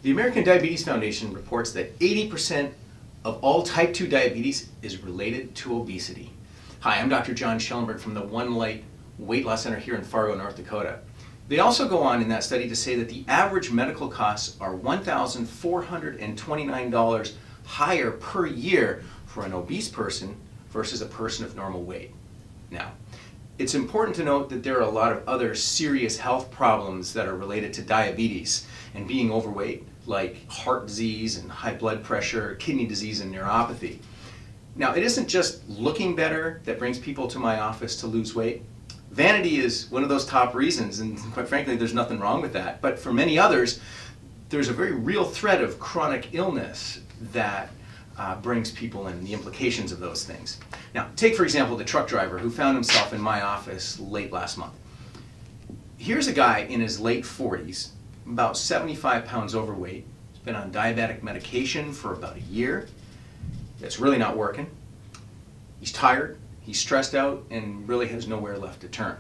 The American Diabetes Foundation reports that 80% of all type 2 diabetes is related to obesity. Hi, I'm Dr. John Schellenberg from the One Light Weight Loss Center here in Fargo, North Dakota. They also go on in that study to say that the average medical costs are $1,429 higher per year for an obese person versus a person of normal weight. Now, it's important to note that there are a lot of other serious health problems that are related to diabetes and being overweight, like heart disease and high blood pressure, kidney disease and neuropathy. Now, it isn't just looking better that brings people to my office to lose weight. Vanity is one of those top reasons, and quite frankly, there's nothing wrong with that. But for many others, there's a very real threat of chronic illness that brings people in, the implications of those things. Now, take for example the truck driver who found himself in my office late last month. Here's a guy in his late 40s, about 75 pounds overweight. He's been on diabetic medication for about a year. It's really not working. He's tired, he's stressed out, and really has nowhere left to turn.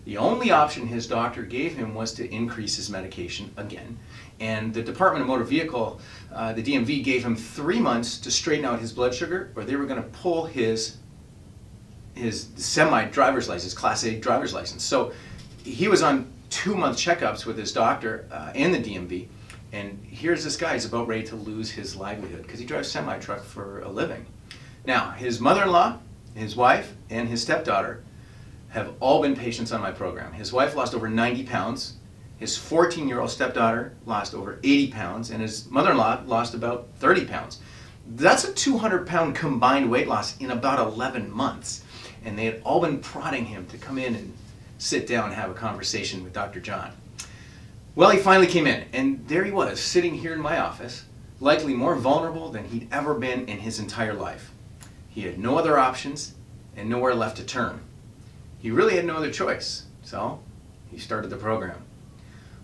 The only option his doctor gave him was to increase his medication again. And the Department of Motor Vehicle, the DMV, gave him 3 months to straighten out his blood sugar, or they were going to pull his semi-driver's license, Class A driver's license. So he was on 2-month checkups with his doctor and the DMV. And here's this guy, he's about ready to lose his livelihood because he drives semi-truck for a living. Now, his mother-in-law, his wife, and his stepdaughter have all been patients on my program. His wife lost over 90 pounds, his 14-year-old stepdaughter lost over 80 pounds, and his mother-in-law lost about 30 pounds. That's a 200-pound combined weight loss in about 11 months. And they had all been prodding him to come in and sit down and have a conversation with Dr. John. Well, he finally came in, and there he was, sitting here in my office, likely more vulnerable than he'd ever been in his entire life. He had no other options and nowhere left to turn. He really had no other choice, so he started the program.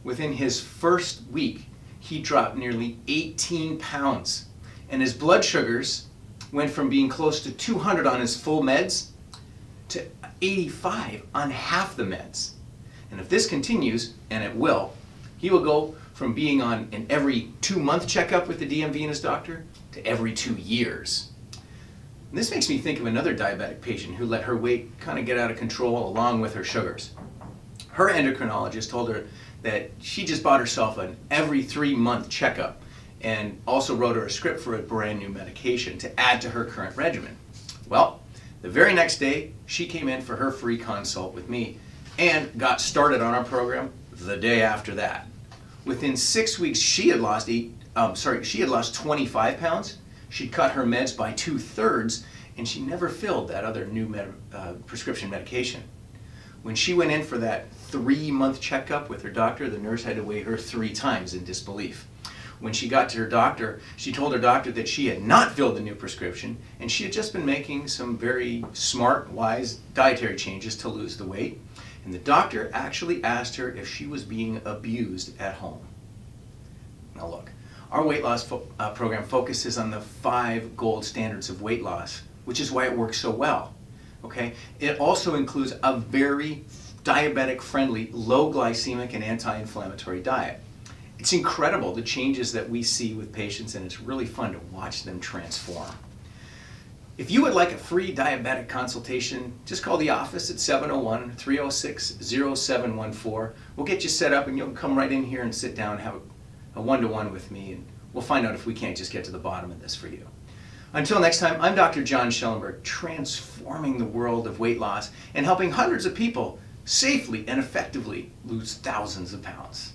Within his first week, he dropped nearly 18 pounds, and his blood sugars went from being close to 200 on his full meds to 85 on half the meds. And if this continues, and it will, he will go from being on an every 2-month checkup with the DMV and his doctor to every 2 years. And this makes me think of another diabetic patient who let her weight kind of get out of control along with her sugars. Her endocrinologist told her that she just bought herself an every 3-month checkup and also wrote her a script for a brand new medication to add to her current regimen. Well, the very next day, she came in for her free consult with me and got started on our program the day after that. Within 6 weeks, she had lost 25 pounds. She'd cut her meds by 2/3, and she never filled that other new prescription medication. When she went in for that 3-month checkup with her doctor, the nurse had to weigh her 3 times in disbelief. When she got to her doctor, she told her doctor that she had not filled the new prescription, and she had just been making some very smart, wise dietary changes to lose the weight. And the doctor actually asked her if she was being abused at home. Now look, our weight loss program focuses on the 5 gold standards of weight loss, which is why it works so well. Okay? It also includes a very diabetic-friendly, low glycemic and anti-inflammatory diet. It's incredible the changes that we see with patients, and it's really fun to watch them transform. If you would like a free diabetic consultation, just call the office at 701-306-0714. We'll get you set up and you'll come right in here and sit down and have a one-to-one with me, and we'll find out if we can't just get to the bottom of this for you. Until next time, I'm Dr. John Schellenberg, transforming the world of weight loss and helping hundreds of people safely and effectively lose thousands of pounds.